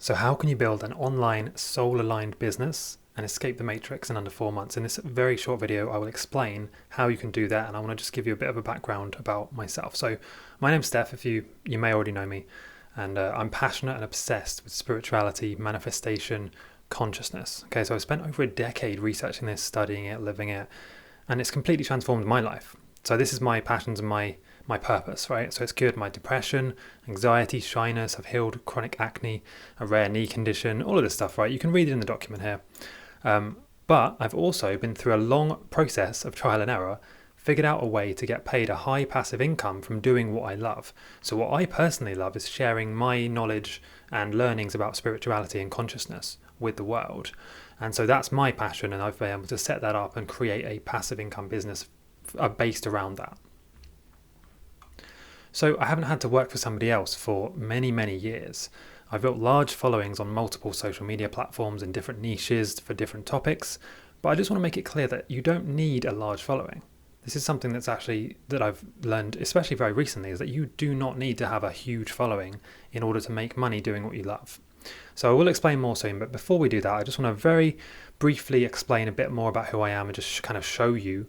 So how can you build an online soul-aligned business and escape the matrix in under 4 months? In this very short video, I will explain how you can do that, and I want to just give you a bit of a background about myself. So my name's Steph, if you may already know me, and I'm passionate and obsessed with spirituality, manifestation, consciousness. Okay, so I've spent over a decade researching this, studying it, living it, and it's completely transformed my life. So this is my passions and my purpose, right? So it's cured my depression, anxiety, shyness. I've healed chronic acne, a rare knee condition, all of this stuff, right? You can read it in the document here. But I've also been through a long process of trial and error, figured out a way to get paid a high passive income from doing what I love. So what I personally love is sharing my knowledge and learnings about spirituality and consciousness with the world. And so that's my passion, and I've been able to set that up and create a passive income business based around that. So I haven't had to work for somebody else for many, many years. I've built large followings on multiple social media platforms in different niches for different topics, but I just want to make it clear that you don't need a large following. This is something that I've learned, especially very recently, is that you do not need to have a huge following in order to make money doing what you love. So I will explain more soon, but before we do that, I just want to very briefly explain a bit more about who I am and just kind of show you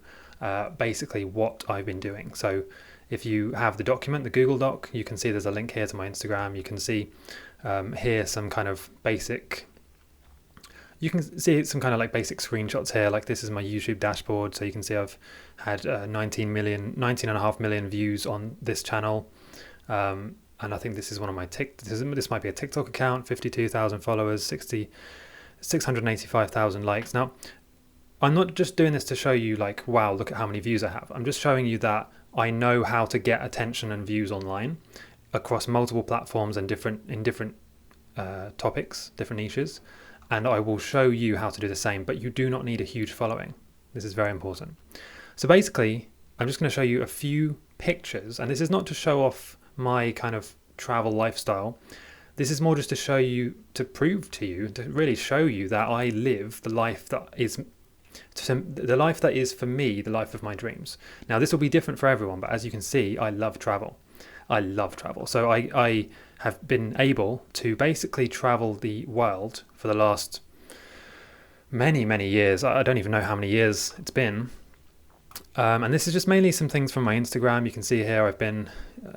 basically what I've been doing. So if you have the document, the Google Doc, you can see there's a link here to my Instagram. You can see here some kind of basic, you can see some kind of like basic screenshots here. Like this is my YouTube dashboard. So you can see I've had 19.5 million views on this channel. And I think this is one of my this might be a TikTok account, 52,000 followers, 685,000 likes. Now, I'm not just doing this to show you like, wow, look at how many views I have. I'm just showing you that I know how to get attention and views online across multiple platforms and different topics, different niches. And I will show you how to do the same, but you do not need a huge following. This is very important. So basically, I'm just going to show you a few pictures, and this is not to show off my kind of travel lifestyle. This is more just to show you, to prove to you, to really show you that I live the life that is for me, the life of my dreams. Now, this will be different for everyone, but as you can see, I love travel. I love travel. So I have been able to basically travel the world for the last many, many years. I don't even know how many years it's been. And this is just mainly some things from my Instagram. You can see here I've been,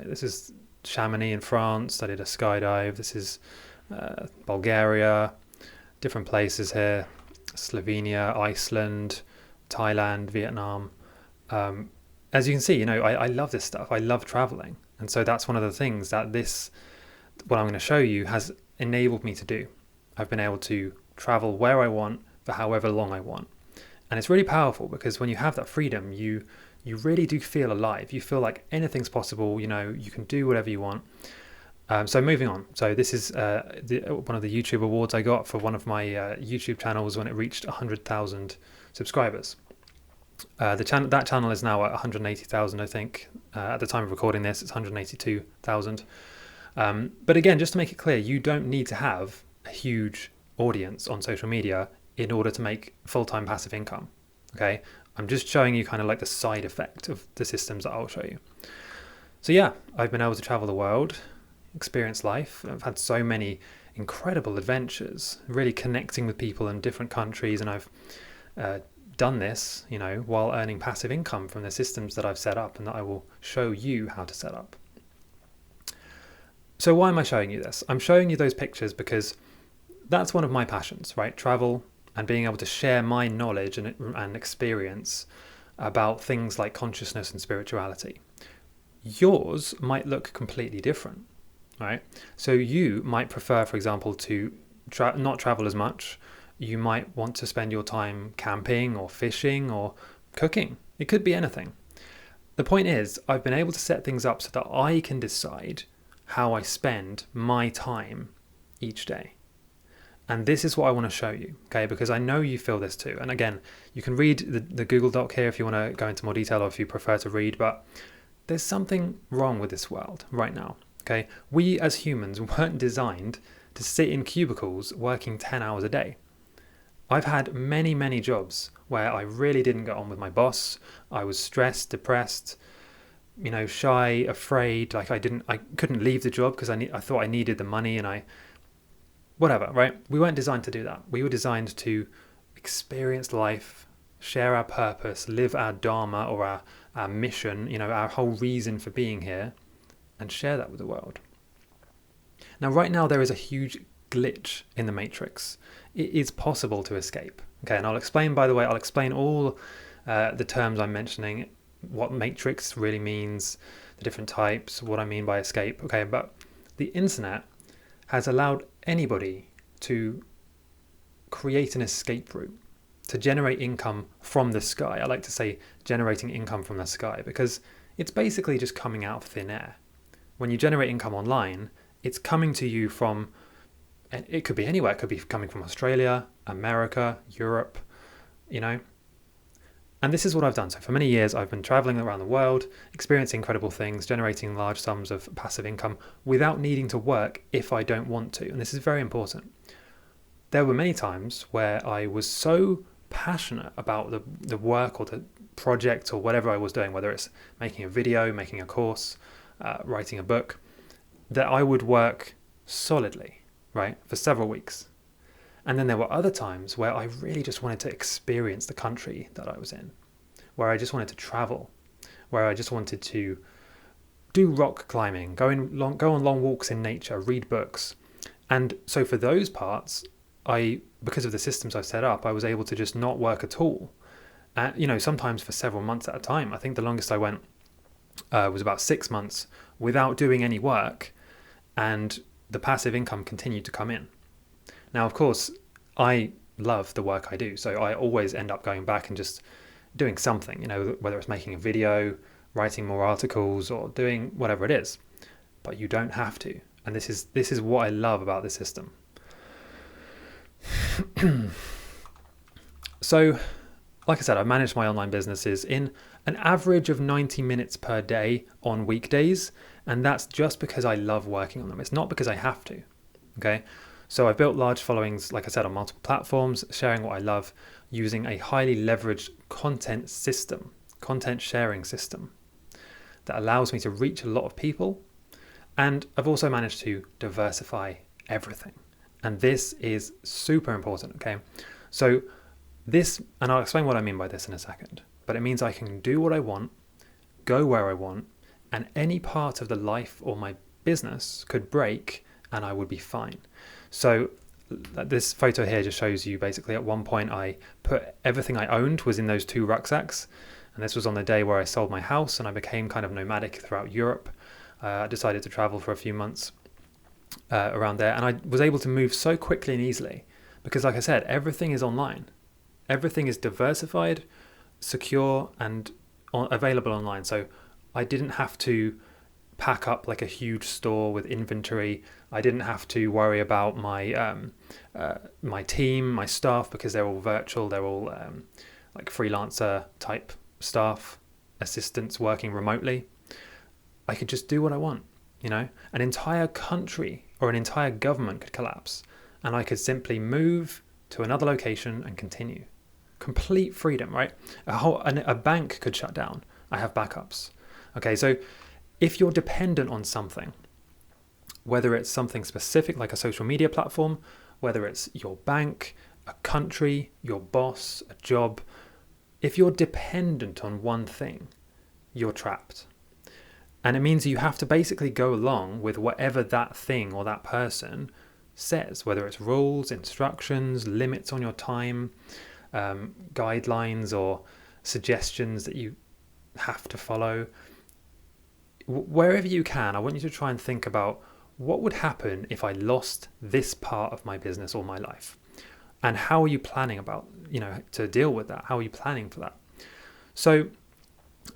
this is Chamonix in France. I did a skydive. This is Bulgaria, different places here. Slovenia, Iceland, Thailand, Vietnam. As you can see, I love this stuff. I love traveling. And so that's one of the things that what I'm going to show you has enabled me to do. I've been able to travel where I want for however long I want. And it's really powerful because when you have that freedom, you really do feel alive. You feel like anything's possible. You can do whatever you want. So moving on. So this is one of the YouTube awards I got for one of my YouTube channels when it reached 100,000 subscribers. That channel is now at 180,000, I think. At the time of recording this, it's 182,000. But again, just to make it clear, you don't need to have a huge audience on social media in order to make full-time passive income. Okay, I'm just showing you kind of like the side effect of the systems that I'll show you. So yeah, I've been able to travel the world, experience life. I've had so many incredible adventures, really connecting with people in different countries, and I've done this, while earning passive income from the systems that I've set up and that I will show you how to set up. So why am I showing you this? I'm showing you those pictures because that's one of my passions, right? Travel and being able to share my knowledge and experience about things like consciousness and spirituality. Yours might look completely different. Right, so you might prefer, for example, to not travel as much. You might want to spend your time camping or fishing or cooking. It could be anything. The point is, I've been able to set things up so that I can decide how I spend my time each day. And this is what I want to show you, okay? Because I know you feel this too. And again, you can read the Google Doc here if you want to go into more detail or if you prefer to read, but there's something wrong with this world right now. Okay, we as humans weren't designed to sit in cubicles working 10 hours a day. I've had many, many jobs where I really didn't get on with my boss. I was stressed, depressed, shy, afraid. Like I couldn't leave the job because I thought I needed the money, and whatever, right? We weren't designed to do that. We were designed to experience life, share our purpose, live our dharma or our mission, our whole reason for being here, and share that with the world. Now, right now, there is a huge glitch in the matrix. It is possible to escape. Okay, and I'll explain all the terms I'm mentioning, what matrix really means, the different types, what I mean by escape. Okay, but the internet has allowed anybody to create an escape route, to generate income from the sky. I like to say generating income from the sky because it's basically just coming out of thin air. When you generate income online, it's coming to you from, and it could be anywhere. It could be coming from Australia, America, Europe, And this is what I've done. So for many years, I've been traveling around the world, experiencing incredible things, generating large sums of passive income without needing to work if I don't want to. And this is very important. There were many times where I was so passionate about the work or the project or whatever I was doing, whether it's making a video, making a course, writing a book, that I would work solidly, right, for several weeks. And then there were other times where I really just wanted to experience the country that I was in, where I just wanted to travel, where I just wanted to do rock climbing, go on long walks in nature, read books. And so for those parts, because of the systems I set up, I was able to just not work at all. Sometimes for several months at a time. I think the longest I went was about 6 months without doing any work, and the passive income continued to come in. Now, of course, I love the work I do, so I always end up going back and just doing something, whether it's making a video, writing more articles, or doing whatever it is. But you don't have to, and this is what I love about the system. So, like I said, I've managed my online businesses in an average of 90 minutes per day on weekdays, and that's just because I love working on them. It's not because I have to, okay? So I've built large followings, like I said, on multiple platforms, sharing what I love, using a highly leveraged content sharing system that allows me to reach a lot of people. And I've also managed to diversify everything. And this is super important, okay? So this, and I'll explain what I mean by this in a second, but it means I can do what I want, go where I want, and any part of the life or my business could break and I would be fine. So this photo here just shows you basically at one point I put everything I owned was in those 2 rucksacks. And this was on the day where I sold my house and I became kind of nomadic throughout Europe. I decided to travel for a few months around there. And I was able to move so quickly and easily because, like I said, everything is online. Everything is diversified, secure, and available online. So I didn't have to pack up like a huge store with inventory. I didn't have to worry about my my team, my staff, because they're all virtual. They're all like freelancer type staff, assistants working remotely. I could just do what I want, An entire country or an entire government could collapse, and I could simply move to another location and continue. Complete freedom, right? A bank could shut down. I have backups. Okay, so if you're dependent on something, whether it's something specific like a social media platform, whether it's your bank, a country, your boss, a job, if you're dependent on one thing, you're trapped. And it means you have to basically go along with whatever that thing or that person says, whether it's rules, instructions, limits on your time, guidelines or suggestions that you have to follow. Wherever you can, I want you to try and think about what would happen if I lost this part of my business or my life, and how are you planning to deal with that? How are you planning for that? So,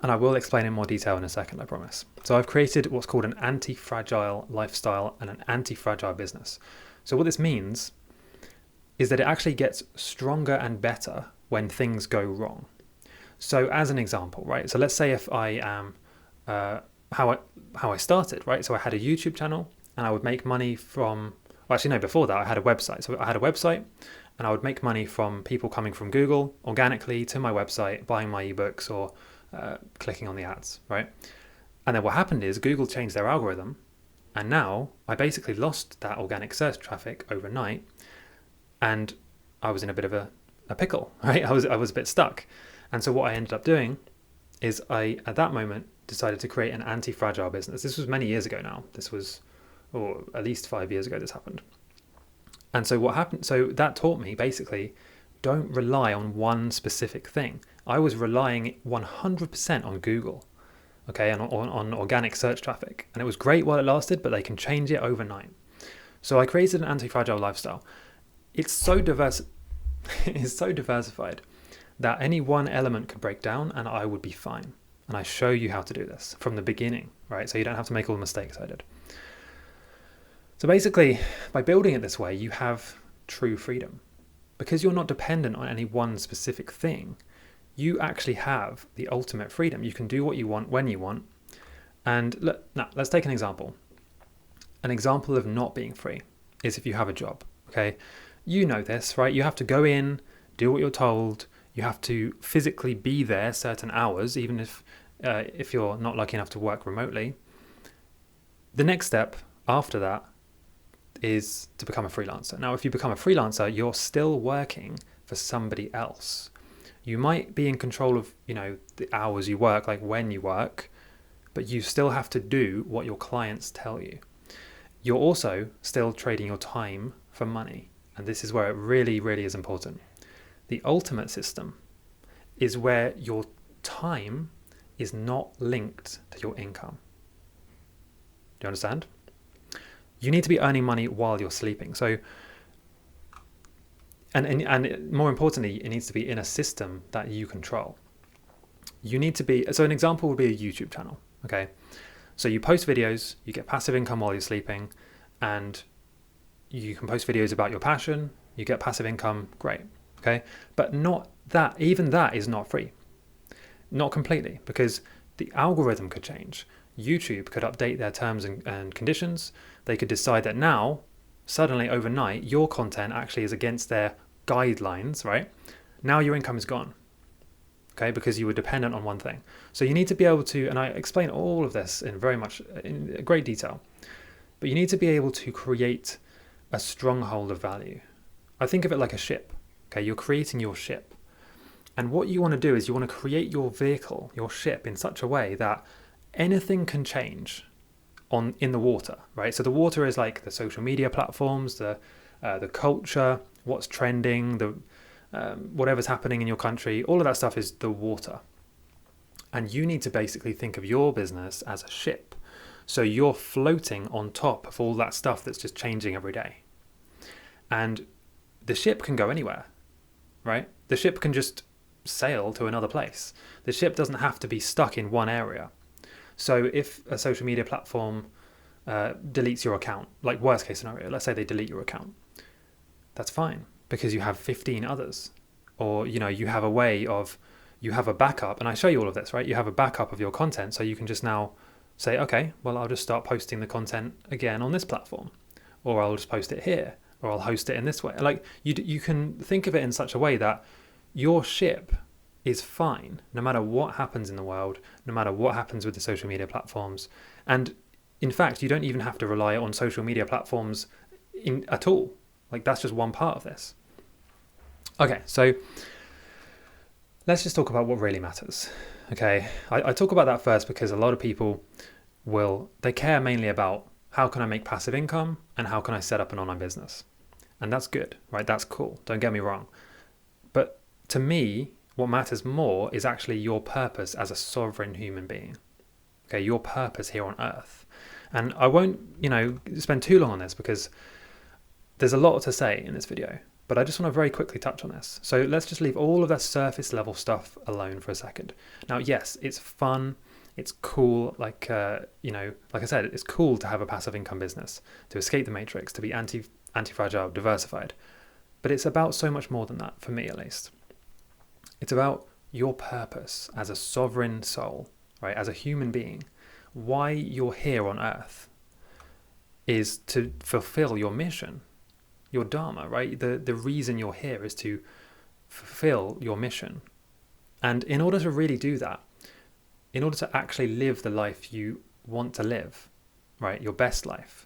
and I will explain in more detail in a second, I promise. So I've created what's called an anti-fragile lifestyle and an anti-fragile business. So what this means is that it actually gets stronger and better when things go wrong. So as an example, right? So let's say if I am how I started, right? So I had a YouTube channel and I would make money from, before that I had a website. So I had a website and I would make money from people coming from Google organically to my website, buying my ebooks or clicking on the ads, right? And then what happened is Google changed their algorithm And now I basically lost that organic search traffic overnight, and I was in a bit of a pickle, right? I was a bit stuck. And so what I ended up doing is I, at that moment, decided to create an anti-fragile business. This was many years ago now. This was, or at least 5 years ago this happened. And so what happened, so that taught me basically, don't rely on one specific thing. I was relying 100% on Google, okay, and on organic search traffic. And it was great while it lasted, but they can change it overnight. So I created an anti-fragile lifestyle. It's so diverse, it's so diversified that any one element could break down and I would be fine. And I show you how to do this from the beginning, right? So you don't have to make all the mistakes I did. So basically, by building it this way, you have true freedom. Because you're not dependent on any one specific thing, you actually have the ultimate freedom. You can do what you want when you want. And now, let's take an example. An example of not being free is if you have a job, okay? You know this, right? You have to go in, do what you're told. You have to physically be there certain hours, even if you're not lucky enough to work remotely. The next step after that is to become a freelancer. Now, if you become a freelancer, you're still working for somebody else. You might be in control of, the hours you work, like when you work, but you still have to do what your clients tell you. You're also still trading your time for money. And this is where it really, really is important. The ultimate system is where your time is not linked to your income. Do you understand? You need to be earning money while you're sleeping. So, and more importantly, it needs to be in a system that you control. You need to be, so an example would be a YouTube channel, okay? So you post videos, you get passive income while you're sleeping, and you can post videos about your passion, you get passive income, great, okay? But not that, even that is not free. Not completely, because the algorithm could change. YouTube could update their terms and conditions. They could decide that now, suddenly overnight, your content actually is against their guidelines, right? Now your income is gone, okay? Because you were dependent on one thing. So you need to be able to, and I explain all of this in great detail, but you need to be able to create a stronghold of value. I think of it like a ship, okay? You're creating your ship. And what you want to do is you want to create your vehicle, your ship, in such a way that anything can change in the water, right? So the water is like the social media platforms, the culture, what's trending, whatever's happening in your country, all of that stuff is the water. And you need to basically think of your business as a ship. So you're floating on top of all that stuff that's just changing every day. And the ship can go anywhere, right? The ship can just sail to another place. The ship doesn't have to be stuck in one area. So if a social media platform deletes your account, like worst case scenario, let's say they delete your account, that's fine because you have 15 others. Or, you have you have a backup, and I show you all of this, right? You have a backup of your content, so you can just now say, okay, well, I'll just start posting the content again on this platform, or I'll just post it here, or I'll host it in this way. Like you can think of it in such a way that your ship is fine no matter what happens in the world, no matter what happens with the social media platforms. And in fact, you don't even have to rely on social media platforms at all. Like that's just one part of this. Okay, so let's just talk about what really matters. Okay, I talk about that first because a lot of people they care mainly about how can I make passive income and how can I set up an online business. And that's good, right? That's cool. Don't get me wrong. But to me, what matters more is actually your purpose as a sovereign human being. Okay, your purpose here on earth. And I won't, spend too long on this because there's a lot to say in this video, but I just want to very quickly touch on this. So let's just leave all of that surface level stuff alone for a second. Now, yes, it's fun. It's cool. Like I said, it's cool to have a passive income business, to escape the matrix, to be anti-fragile, diversified. But it's about so much more than that, for me at least. It's about your purpose as a sovereign soul, right? As a human being. Why you're here on earth is to fulfill your mission, your dharma, right? The reason you're here is to fulfill your mission. And in order to really do that, in order to actually live the life you want to live, right? Your best life.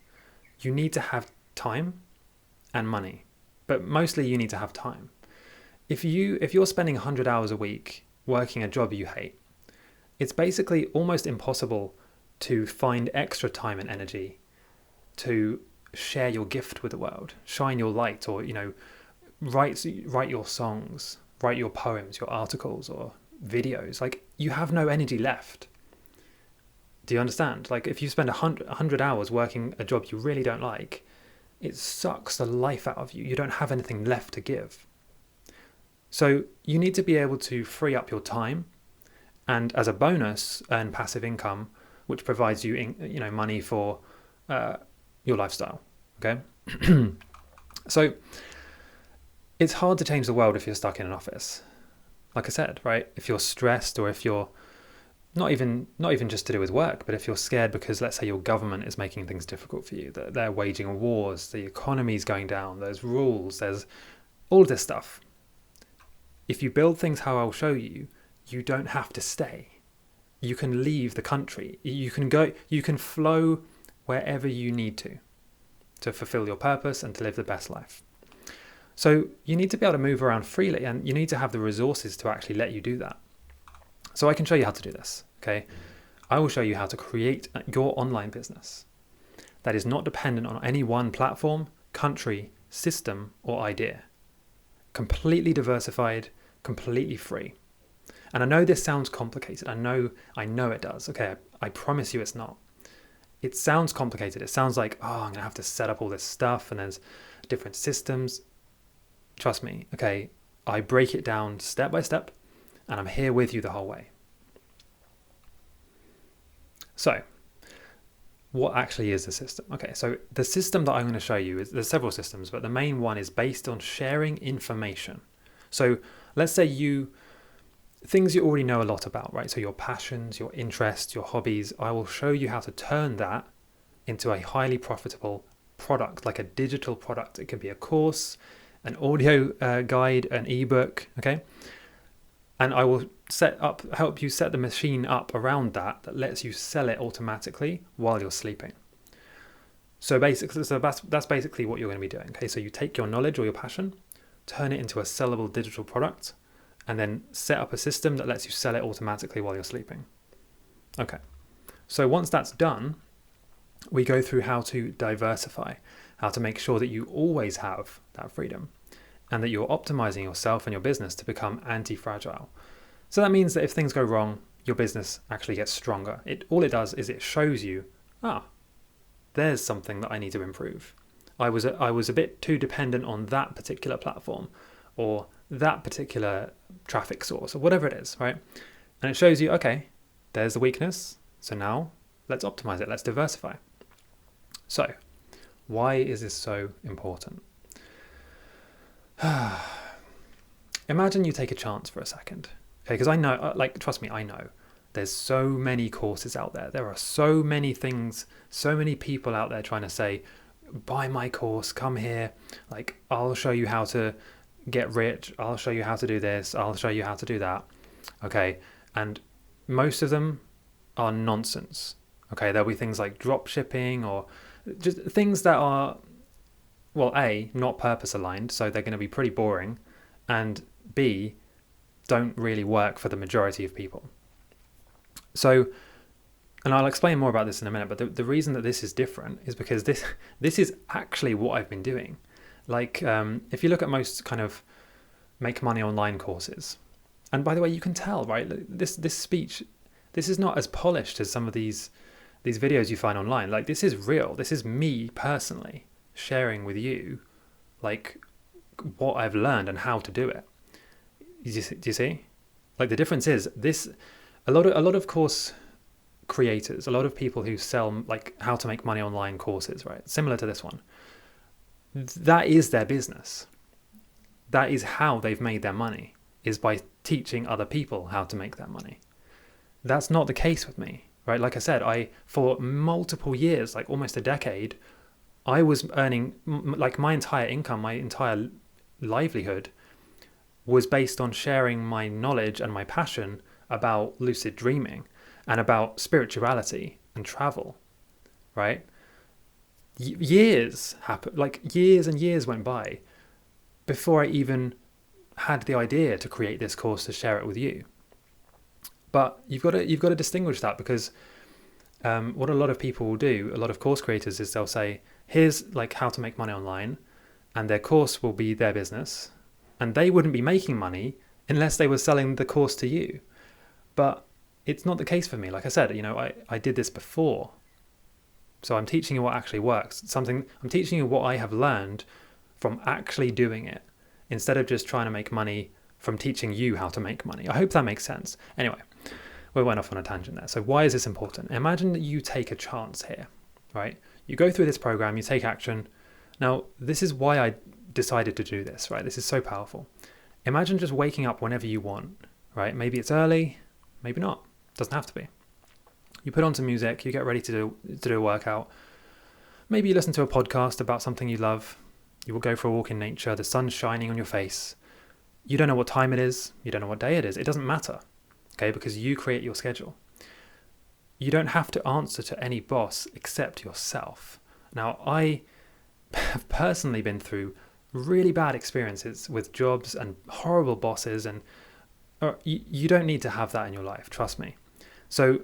You need to have time and money, but mostly you need to have time. If you're spending 100 hours a week working a job you hate, it's basically almost impossible to find extra time and energy to share your gift with the world, shine your light, or write your songs, write your poems, your articles, or videos. Like, you have no energy left. Do you understand? Like, if you spend 100 hours working a job you really don't like, it sucks the life out of you. You don't have anything left to give. So you need to be able to free up your time, and as a bonus, earn passive income, which provides you money for your lifestyle. Okay. So it's hard to change the world if you're stuck in an office. Like I said, right? If you're stressed, or if you're not even just to do with work, but if you're scared because, let's say, your government is making things difficult for you, that they're waging wars, the economy's going down, there's rules, there's all this stuff. If you build things how I'll show you, you don't have to stay. You can leave the country. You can flow wherever you need to fulfill your purpose and to live the best life. So you need to be able to move around freely, and you need to have the resources to actually let you do that. So I can show you how to do this, okay? I will show you how to create your online business that is not dependent on any one platform, country, system, or idea. Completely diversified, completely free. And I know this sounds complicated. I know it does. Okay, I promise you it's not. It sounds complicated. It sounds like, I'm going to have to set up all this stuff and there's different systems. Trust me, okay, I break it down step by step, and I'm here with you the whole way. So, what actually is the system? Okay, so the system that I'm going to show you there's several systems, but the main one is based on sharing information. So let's say things you already know a lot about, right? So your passions, your interests, your hobbies, I will show you how to turn that into a highly profitable product, like a digital product. It can be a course, an audio guide, an ebook, okay? And I will help you set the machine up around that lets you sell it automatically while you're sleeping. So basically, that's basically what you're going to be doing. Okay, so you take your knowledge or your passion, turn it into a sellable digital product, and then set up a system that lets you sell it automatically while you're sleeping. Okay, so once that's done, we go through how to diversify, how to make sure that you always have that freedom, and that you're optimizing yourself and your business to become anti-fragile. So that means that if things go wrong, your business actually gets stronger. All it does is it shows you, there's something that I need to improve. I was a bit too dependent on that particular platform or that particular traffic source or whatever it is, right? And it shows you, okay, there's the weakness. So now let's optimize it. Let's diversify. So why is this so important? Imagine you take a chance for a second. Okay, because I know, trust me, I know there's so many courses out there. There are so many things, so many people out there trying to say, buy my course, come here. Like, I'll show you how to get rich. I'll show you how to do this. I'll show you how to do that. Okay. And most of them are nonsense. Okay. There'll be things like drop shipping or just things that are, well, A, not purpose aligned. So they're going to be pretty boring. And B, don't really work for the majority of people. So, and I'll explain more about this in a minute, but the reason that this is different is because this is actually what I've been doing. Like, if you look at most kind of make money online courses, and by the way, you can tell, right? This speech, this is not as polished as some of these videos you find online. Like, this is real. This is me personally sharing with you, like, what I've learned and how to do it. Do you see? Like, the difference is this. A lot of course creators, a lot of people who sell like how to make money online courses, right? Similar to this one. That is their business. That is how they've made their money, is by teaching other people how to make that money. That's not the case with me, right? Like I said, for multiple years, like almost a decade, I was earning like my entire income, my entire livelihood was based on sharing my knowledge and my passion about lucid dreaming and about spirituality and travel, right? Years happened, like years and years went by before I even had the idea to create this course to share it with you. But you've got to distinguish that, because what a lot of people will do, a lot of course creators, is they'll say, here's like how to make money online, and their course will be their business, and they wouldn't be making money unless they were selling the course to you. But it's not the case for me. Like I said, I did this before. So I'm teaching you what actually works. I'm teaching you what I have learned from actually doing it, instead of just trying to make money from teaching you how to make money. I hope that makes sense. Anyway, we went off on a tangent there. So why is this important? Imagine that you take a chance here, right? You go through this program, you take action. Now, this is why I decided to do this, right? This is so powerful. Imagine just waking up whenever you want, right? Maybe it's early, maybe not. Doesn't have to be. You put on some music, you get ready to do a workout. Maybe you listen to a podcast about something you love. You will go for a walk in nature, the sun's shining on your face. You don't know what time it is, you don't know what day it is. It doesn't matter, okay, because you create your schedule. You don't have to answer to any boss except yourself. Now, I have personally been through really bad experiences with jobs and horrible bosses, and you don't need to have that in your life, trust me. So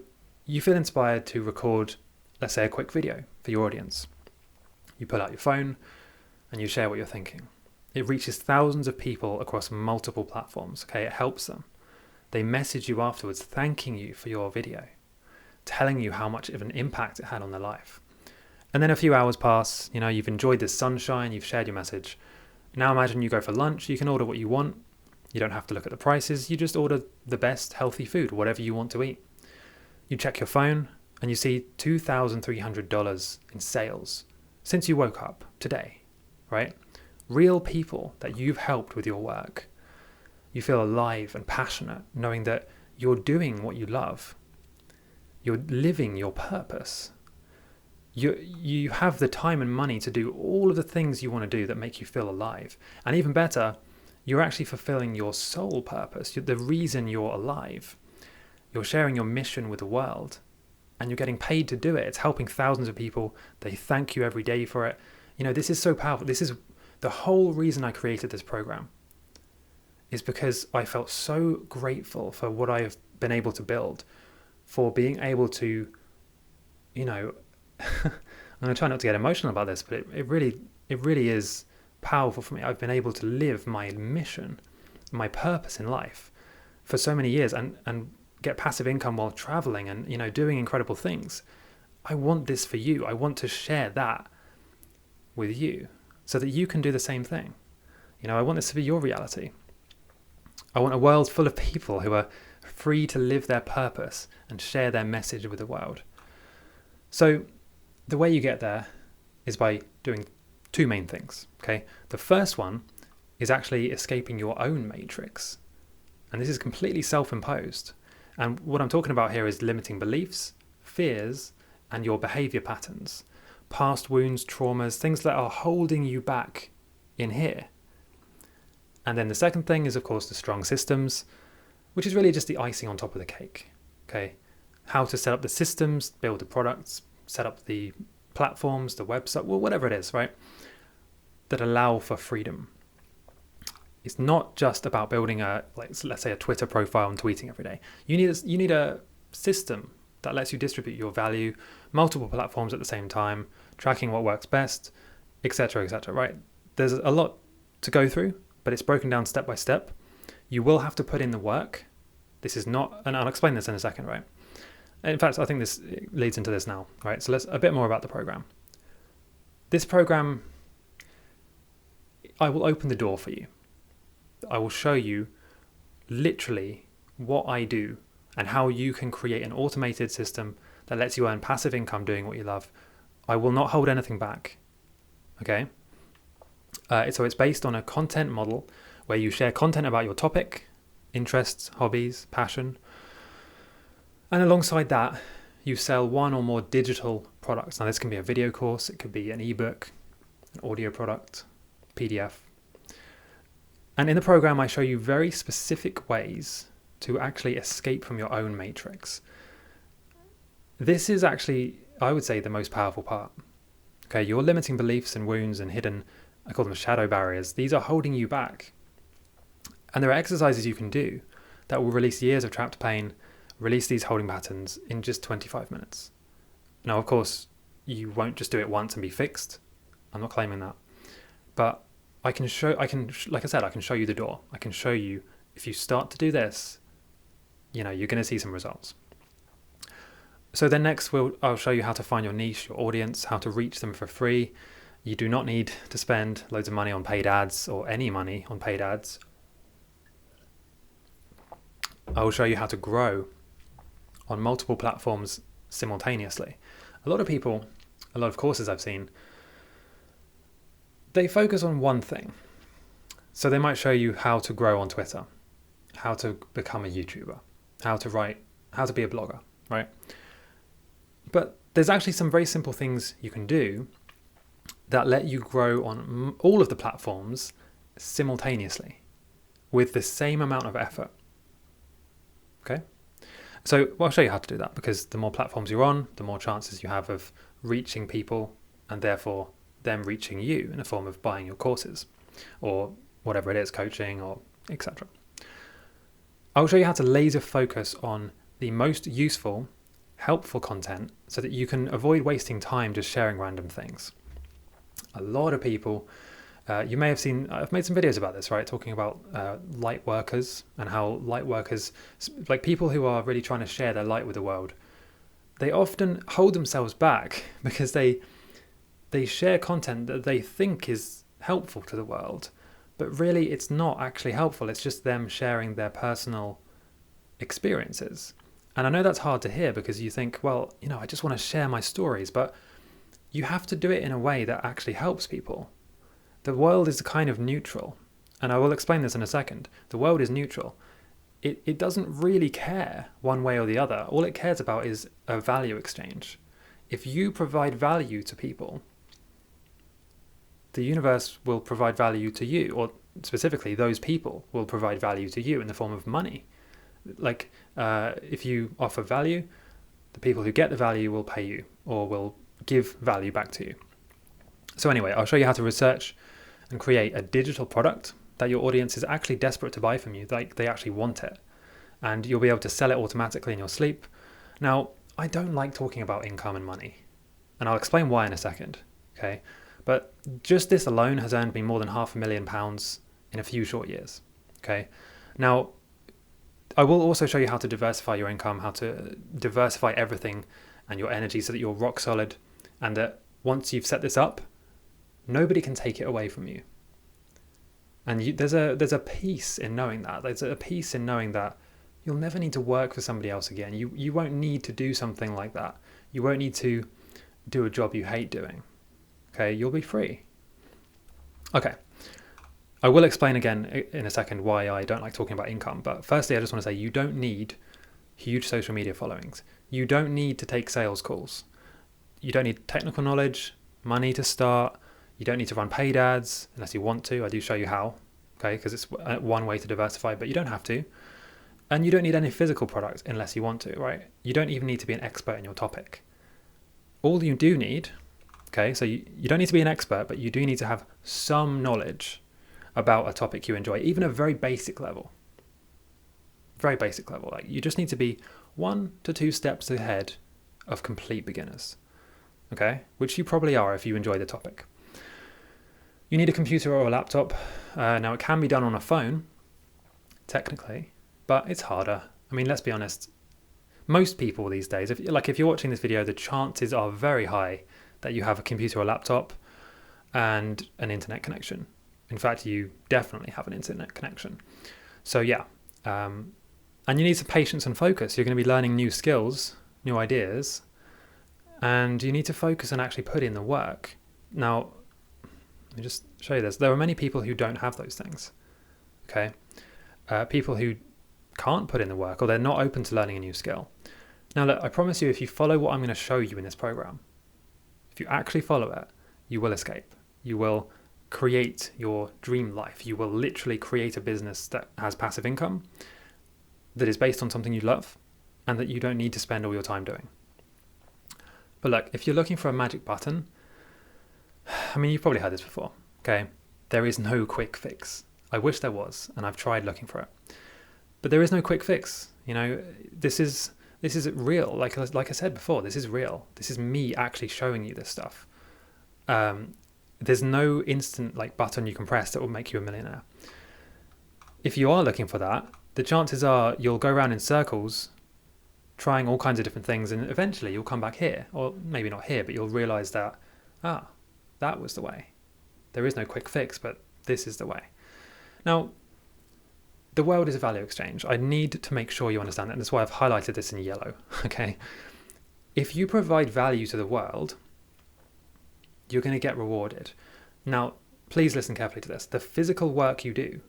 you feel inspired to record, let's say, a quick video for your audience. You pull out your phone and you share what you're thinking. It reaches thousands of people across multiple platforms, okay? It helps them. They message you afterwards thanking you for your video, telling you how much of an impact it had on their life. And then a few hours pass, you've enjoyed the sunshine, you've shared your message. Now imagine you go for lunch, you can order what you want. You don't have to look at the prices, you just order the best healthy food, whatever you want to eat. You check your phone and you see $2,300 in sales since you woke up today, right? Real people that you've helped with your work. You feel alive and passionate knowing that you're doing what you love. You're living your purpose. You have the time and money to do all of the things you want to do that make you feel alive. And even better, you're actually fulfilling your soul purpose, the reason you're alive. You're sharing your mission with the world, and you're getting paid to do it. It's helping thousands of people. They thank you every day for it. This is so powerful. This is the whole reason I created this program, is because I felt so grateful for what I have been able to build, for being able to, I'm going to try not to get emotional about this, but it really is powerful for me. I've been able to live my mission, my purpose in life for so many years, and get passive income while traveling and, doing incredible things. I want this for you. I want to share that with you so that you can do the same thing. I want this to be your reality. I want a world full of people who are free to live their purpose and share their message with the world. So the way you get there is by doing two main things, okay? The first one is actually escaping your own matrix. And this is completely self-imposed. And what I'm talking about here is limiting beliefs, fears, and your behavior patterns, past wounds, traumas, things that are holding you back in here. And then the second thing is, of course, the strong systems, which is really just the icing on top of the cake, okay? How to set up the systems, build the products, set up the platforms, the website, well, whatever it is, right? That allow for freedom. It's not just about building let's say a Twitter profile and tweeting every day. You need a system that lets you distribute your value, multiple platforms at the same time, tracking what works best, etc., right? There's a lot to go through, but it's broken down step by step. You will have to put in the work. This is not, and I'll explain this in a second, right? In fact, I think this leads into this now, right? So let's a bit more about the program. This program, I will open the door for you. I will show you literally what I do and how you can create an automated system that lets you earn passive income doing what you love. I will not hold anything back, okay? So it's based on a content model where you share content about your topic, interests, hobbies, passion. And alongside that, you sell one or more digital products. Now this can be a video course, it could be an ebook, an audio product, PDF. And in the program, I show you very specific ways to actually escape from your own matrix. This is actually I would say, the most powerful part. Okay, your limiting beliefs and wounds and hidden, I call them shadow barriers, these are holding you back. And there are exercises you can do that will release years of trapped pain, release these holding patterns in just 25 minutes. Now, of course, you won't just do it once and be fixed. I'm not claiming that. But like I said, I can show you the door. I can show you, if you start to do this, you're going to see some results. So then next, I'll show you how to find your niche, your audience, how to reach them for free. You do not need to spend loads of money on paid ads or any money on paid ads. I will show you how to grow on multiple platforms simultaneously. A lot of courses I've seen, they focus on one thing. So they might show you how to grow on Twitter, how to become a YouTuber, how to be a blogger, right? But there's actually some very simple things you can do that let you grow on all of the platforms simultaneously with the same amount of effort. Okay? So I'll show you how to do that, because the more platforms you're on, the more chances you have of reaching people, and therefore them reaching you in a form of buying your courses or whatever it is, coaching or etc. I'll show you how to laser focus on the most useful, helpful content so that you can avoid wasting time just sharing random things. A lot of people, you may have seen, I've made some videos about this, right? Talking about light workers and how light workers, like people who are really trying to share their light with the world, they often hold themselves back because they share content that they think is helpful to the world, but really it's not actually helpful. It's just them sharing their personal experiences. And I know that's hard to hear, because you think, well, I just want to share my stories, but you have to do it in a way that actually helps people. The world is kind of neutral, and I will explain this in a second. The world is neutral. It doesn't really care one way or the other. All it cares about is a value exchange. If you provide value to people, the universe will provide value to you, or specifically those people will provide value to you in the form of money. Like if you offer value, the people who get the value will pay you or will give value back to you. So anyway, I'll show you how to research and create a digital product that your audience is actually desperate to buy from you, like they actually want it. And you'll be able to sell it automatically in your sleep. Now, I don't like talking about income and money, and I'll explain why in a second, okay? But just this alone has earned me more than £500,000 in a few short years, okay? Now, I will also show you how to diversify your income, how to diversify everything and your energy so that you're rock solid, and that once you've set this up, nobody can take it away from you. And there's a peace in knowing that. There's a peace in knowing that you'll never need to work for somebody else again. You won't need to do something like that. You won't need to do a job you hate doing. Okay, you'll be free. Okay. I will explain again in a second why I don't like talking about income. But firstly, I just want to say you don't need huge social media followings. You don't need to take sales calls. You don't need technical knowledge, money to start. You don't need to run paid ads unless you want to. I do show you how, okay, because it's one way to diversify, but you don't have to. And you don't need any physical product unless you want to, right? You don't even need to be an expert in your topic. All you do need, okay, so you don't need to be an expert, but you do need to have some knowledge about a topic you enjoy, even a very basic level. Very basic level. Like you just need to be 1 to 2 steps ahead of complete beginners, okay? Which you probably are if you enjoy the topic. You need a computer or a laptop. Now it can be done on a phone, technically, but it's harder. I mean, let's be honest. Most people these days, if you're watching this video, the chances are very high that you have a computer or laptop and an internet connection. In fact, you definitely have an internet connection. So yeah, and you need some patience and focus. You're going to be learning new skills, new ideas, and you need to focus and actually put in the work. Now, let me just show you this. There are many people who don't have those things, okay? People who can't put in the work, or they're not open to learning a new skill. Now, look, I promise you, if you follow what I'm going to show you in this program, if you actually follow it, you will escape. You will create your dream life. You will literally create a business that has passive income, that is based on something you love, and that you don't need to spend all your time doing. But look, if you're looking for a magic button, I mean, you've probably heard this before, okay? There is no quick fix. I wish there was, and I've tried looking for it. But there is no quick fix. You know, this is real. Like I said before, this is real. This is me actually showing you this stuff. There's no instant like button you can press that will make you a millionaire. If you are looking for that, the chances are you'll go around in circles trying all kinds of different things, and eventually you'll come back here, or maybe not here, but you'll realize that, that was the way. There is no quick fix, but this is the way. Now, the world is a value exchange. I need to make sure you understand that, and that's why I've highlighted this in yellow, okay? If you provide value to the world, you're going to get rewarded. Now, please listen carefully to this. The physical work you do,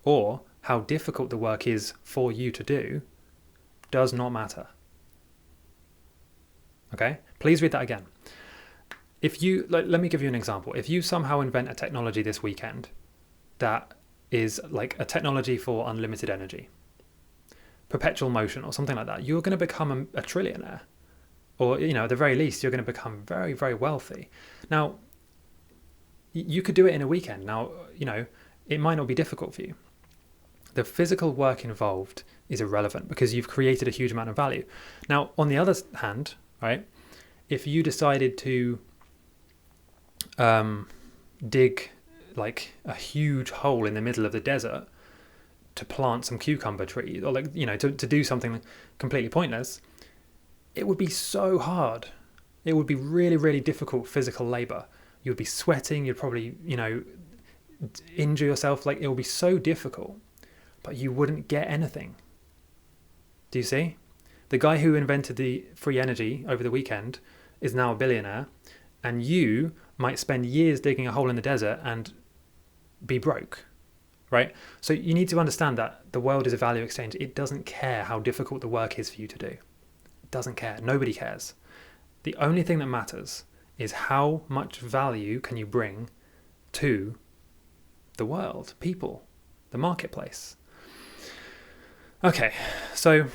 or how difficult the work is for you to do, does not matter. Okay? Please read that again. If you, let me give you an example. If you somehow invent a technology this weekend that is like a technology for unlimited energy, perpetual motion or something like that, you're going to become a trillionaire. Or, you know, at the very least, you're going to become very, very wealthy. Now, you could do it in a weekend. Now, you know, it might not be difficult for you. The physical work involved is irrelevant because you've created a huge amount of value. Now, on the other hand, right, if you decided to dig like a huge hole in the middle of the desert to plant some cucumber trees, or like, you know, to do something completely pointless, it would be so hard. It would be really, really difficult physical labor. You would be sweating. You'd probably, you know, injure yourself. Like, it would be so difficult, but you wouldn't get anything. Do you see? The guy who invented the free energy over the weekend is now a billionaire, and you might spend years digging a hole in the desert and be broke, right? So you need to understand that the world is a value exchange. It doesn't care how difficult the work is for you to do. It doesn't care. Nobody cares. The only thing that matters is how much value can you bring to the world, people, the marketplace. Okay, so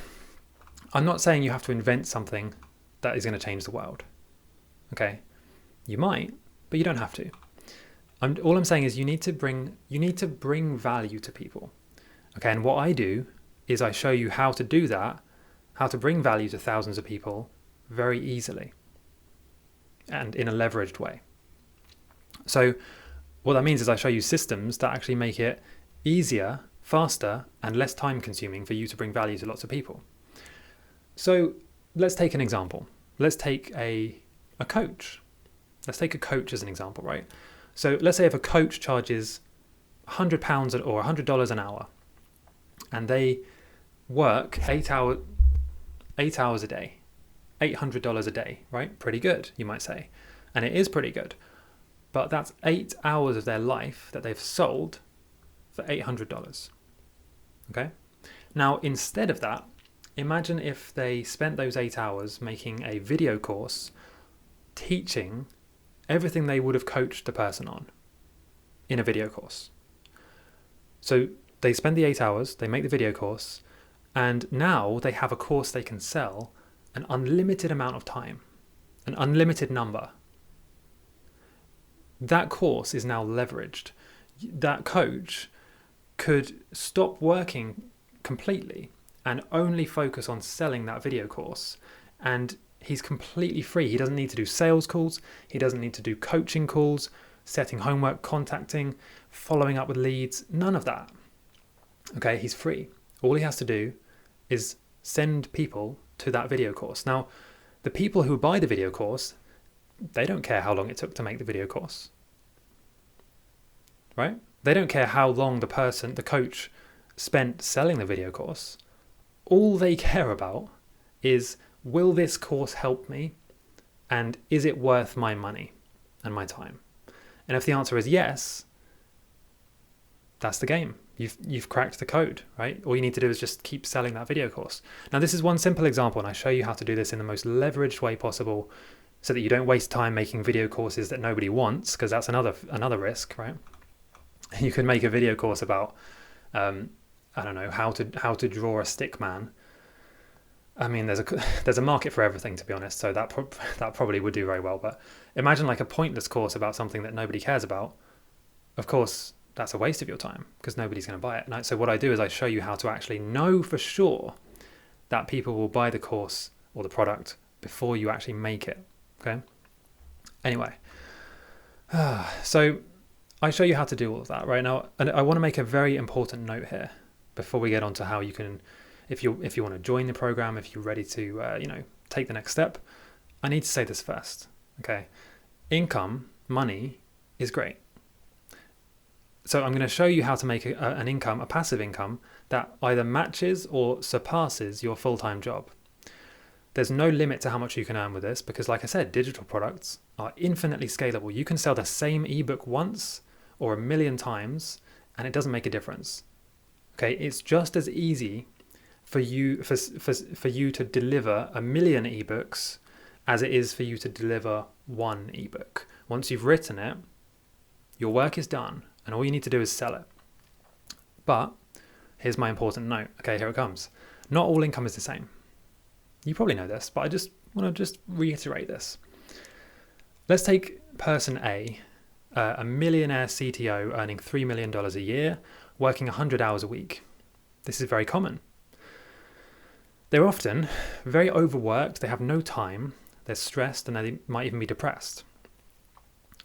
I'm not saying you have to invent something that is going to change the world. Okay, you might, but you don't have to. All I'm saying is you need to bring value to people. Okay, and what I do is I show you how to do that, how to bring value to thousands of people very easily and in a leveraged way. So what that means is I show you systems that actually make it easier, faster, and less time consuming for you to bring value to lots of people. So let's take an example. Let's take a coach. Let's take a coach as an example, right? So let's say if a coach charges £100 or $100 an hour, and they work 8 hours a day, $800 a day, right? Pretty good, you might say. And it is pretty good. But that's 8 hours of their life that they've sold for $800. Okay? Now, instead of that, imagine if they spent those 8 hours making a video course teaching everything they would have coached the person on in a video course. So they spend the 8 hours, they make the video course, and now they have a course they can sell an unlimited amount of time, an unlimited number. That course is now leveraged. That coach could stop working completely and only focus on selling that video course, and he's completely free. He doesn't need to do sales calls. He doesn't need to do coaching calls, setting homework, contacting, following up with leads, none of that. Okay, he's free. All he has to do is send people to that video course. Now, the people who buy the video course, they don't care how long it took to make the video course, right? They don't care how long the coach spent selling the video course. All they care about is, will this course help me? And is it worth my money and my time? And if the answer is yes, that's the game. You've cracked the code, right? All you need to do is just keep selling that video course. Now, this is one simple example, and I show you how to do this in the most leveraged way possible so that you don't waste time making video courses that nobody wants, because that's another risk, right? You could make a video course about, I don't know, how to draw a stick man, I mean, there's a market for everything, to be honest. So that probably would do very well. But imagine like a pointless course about something that nobody cares about. Of course, that's a waste of your time because nobody's going to buy it. So what I do is I show you how to actually know for sure that people will buy the course or the product before you actually make it. Okay. Anyway, so I show you how to do all of that right now, and I want to make a very important note here before we get on to how you can, if you want to join the program, if you're ready to take the next step. I need to say this first. Okay, income, money is great. So I'm going to show you how to make an income, a passive income that either matches or surpasses your full-time job. There's no limit to how much you can earn with this because, like I said, digital products are infinitely scalable. You can sell the same ebook once or 1,000,000 times and it doesn't make a difference. Okay, it's just as easy for you to deliver 1,000,000 ebooks as it is for you to deliver one ebook. Once you've written it, your work is done and all you need to do is sell it. But here's my important note. Okay, here it comes. Not all income is the same. You probably know this, but I just want to reiterate this. Let's take person A, a millionaire CTO earning $3 million a year, working 100 hours a week. This is very common. They're often very overworked, they have no time, they're stressed, and they might even be depressed.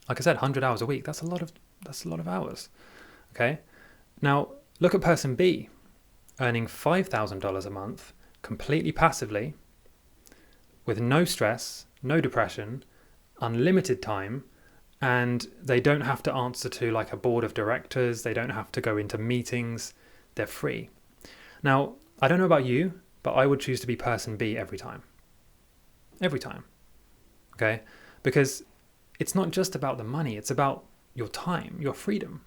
Like I said, 100 hours a week, that's a lot of hours. Okay? Now, look at person B, earning $5,000 a month, completely passively, with no stress, no depression, unlimited time, and they don't have to answer to like a board of directors, they don't have to go into meetings, they're free. Now, I don't know about you, but I would choose to be person B every time. Every time. Okay? Because it's not just about the money, it's about your time, your freedom.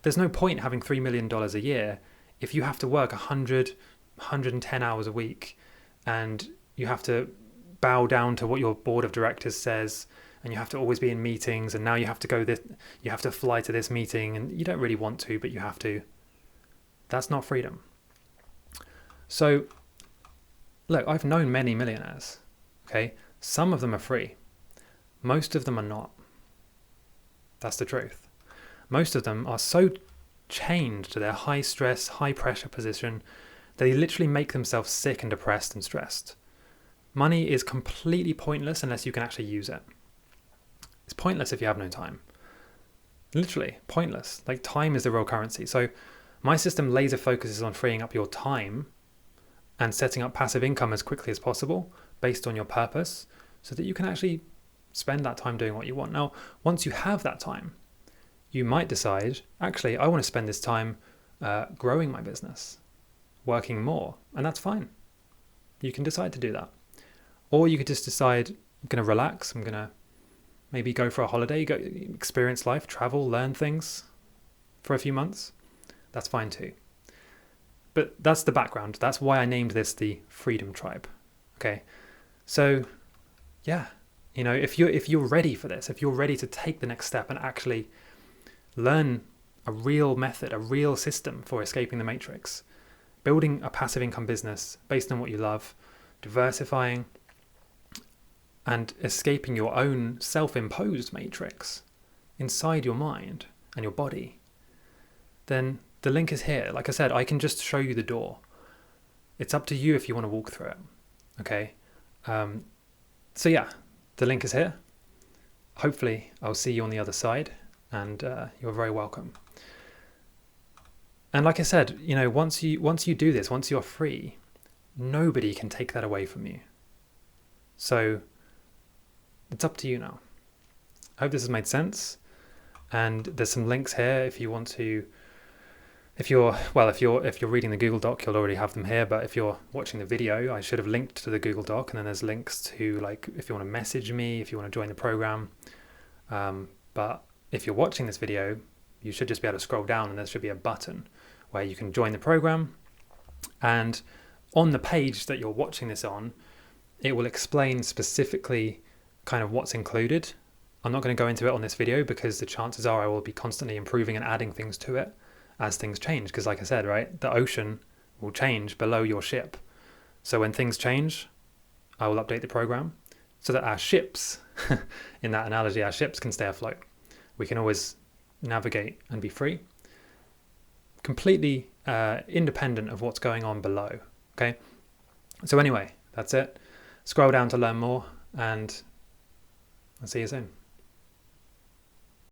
There's no point having $3 million a year if you have to work 110 hours a week and you have to bow down to what your board of directors says, and you have to always be in meetings, and now you have to fly to this meeting, and you don't really want to, but you have to. That's not freedom. So, look, I've known many millionaires, okay? Some of them are free. Most of them are not. That's the truth. Most of them are so chained to their high stress, high pressure position, they literally make themselves sick and depressed and stressed. Money is completely pointless unless you can actually use it. It's pointless if you have no time. Literally, pointless. Like, time is the real currency. So my system laser focuses on freeing up your time and setting up passive income as quickly as possible based on your purpose so that you can actually spend that time doing what you want. Now, once you have that time, you might decide, actually, I want to spend this time growing my business, working more, and that's fine. You can decide to do that. Or you could just decide, I'm going to relax, I'm going to maybe go for a holiday, go experience life, travel, learn things for a few months. That's fine too. But that's the background. That's why I named this the Freedom Tribe. Okay. So yeah, if you're ready for this, if you're ready to take the next step and actually learn a real method, a real system for escaping the matrix, building a passive income business based on what you love, diversifying, and escaping your own self-imposed matrix inside your mind and your body, then the link is here. Like I said, I can just show you the door. It's up to you if you want to walk through it. Okay. So yeah, the link is here. Hopefully I'll see you on the other side, and you're very welcome. And like I said, once you do this, once you're free, nobody can take that away from you. So it's up to you now. I hope this has made sense. And there's some links here if you want to. If you're reading the Google Doc, you'll already have them here. But if you're watching the video, I should have linked to the Google Doc, and then there's links to, like, if you want to message me, if you want to join the program. But if you're watching this video, you should just be able to scroll down, and there should be a button where you can join the program. And on the page that you're watching this on, it will explain specifically kind of what's included. I'm not going to go into it on this video because the chances are I will be constantly improving and adding things to it as things change. Because like I said, right, the ocean will change below your ship. So when things change, I will update the program so that our ships, in that analogy, our ships can stay afloat. We can always navigate and be free, completely independent of what's going on below. Okay. So anyway, that's it. Scroll down to learn more, and I'll see you soon.